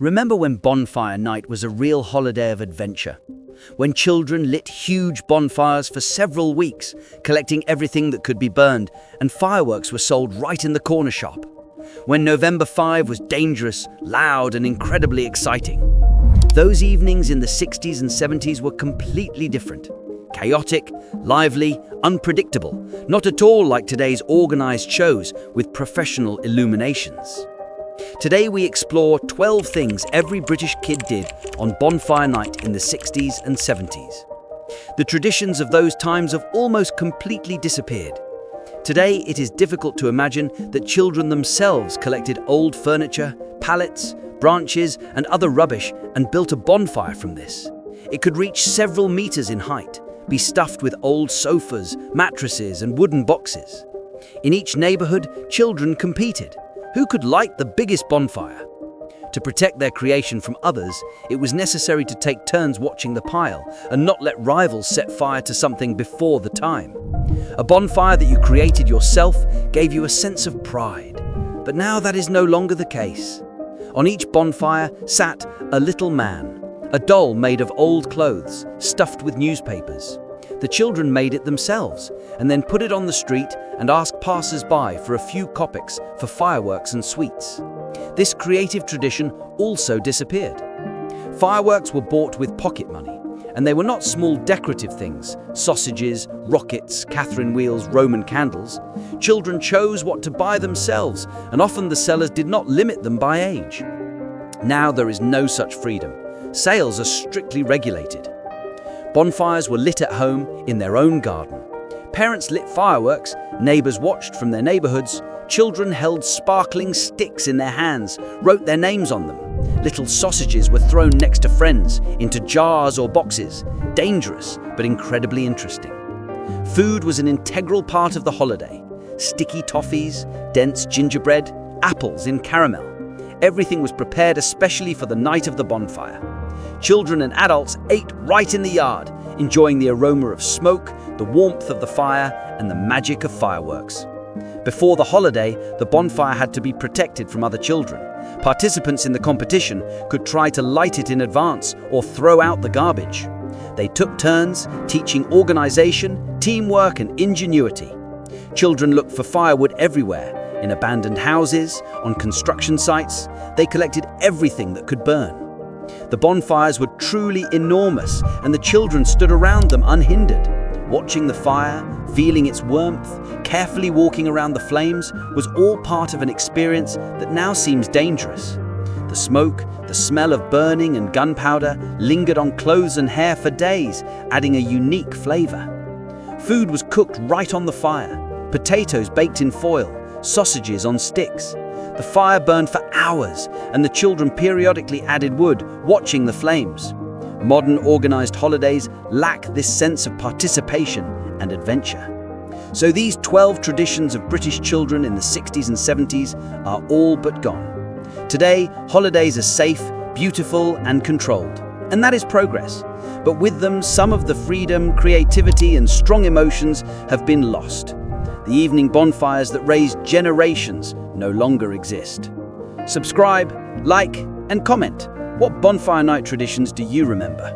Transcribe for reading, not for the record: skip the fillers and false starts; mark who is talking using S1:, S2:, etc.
S1: Remember when Bonfire Night was a real holiday of adventure? When children lit huge bonfires for several weeks, collecting everything that could be burned, and fireworks were sold right in the corner shop. When November 5 was dangerous, loud, and incredibly exciting. Those evenings in the 60s and 70s were completely different. Chaotic, lively, unpredictable, not at all like today's organized shows with professional illuminations. Today we explore 12 things every British kid did on Bonfire Night in the 60s and 70s. The traditions of those times have almost completely disappeared. Today it is difficult to imagine that children themselves collected old furniture, pallets, branches and other rubbish and built a bonfire from this. It could reach several meters in height, be stuffed with old sofas, mattresses and wooden boxes. In each neighborhood, children competed. Who could light the biggest bonfire? To protect their creation from others, it was necessary to take turns watching the pile and not let rivals set fire to something before the time. A bonfire that you created yourself gave you a sense of pride. But now that is no longer the case. On each bonfire sat a little man, a doll made of old clothes, stuffed with newspapers. The children made it themselves and then put it on the street and asked passers-by for a few kopecks for fireworks and sweets. This creative tradition also disappeared. Fireworks were bought with pocket money, and they were not small decorative things, sausages, rockets, Catherine wheels, Roman candles. Children chose what to buy themselves, and often the sellers did not limit them by age. Now there is no such freedom. Sales are strictly regulated. Bonfires were lit at home in their own garden. Parents lit fireworks, neighbors watched from their neighborhoods, children held sparkling sticks in their hands, wrote their names on them. Little sausages were thrown next to friends, into jars or boxes. Dangerous, but incredibly interesting. Food was an integral part of the holiday. Sticky toffees, dense gingerbread, apples in caramel. Everything was prepared especially for the night of the bonfire. Children and adults ate right in the yard, enjoying the aroma of smoke, the warmth of the fire, and the magic of fireworks. Before the holiday, the bonfire had to be protected from other children. Participants in the competition could try to light it in advance or throw out the garbage. They took turns, teaching organization, teamwork, and ingenuity. Children looked for firewood everywhere, in abandoned houses, on construction sites. They collected everything that could burn. The bonfires were truly enormous, and the children stood around them unhindered. Watching the fire, feeling its warmth, carefully walking around the flames was all part of an experience that now seems dangerous. The smoke, the smell of burning and gunpowder lingered on clothes and hair for days, adding a unique flavor. Food was cooked right on the fire, potatoes baked in foil, sausages on sticks. The fire burned for hours, and the children periodically added wood, watching the flames. Modern organized holidays lack this sense of participation and adventure. So these 12 traditions of British children in the 60s and 70s are all but gone. Today, holidays are safe, beautiful, and controlled. And that is progress. But with them, some of the freedom, creativity, and strong emotions have been lost. The evening bonfires that raised generations no longer exist. Subscribe, like, and comment. What Bonfire Night traditions do you remember?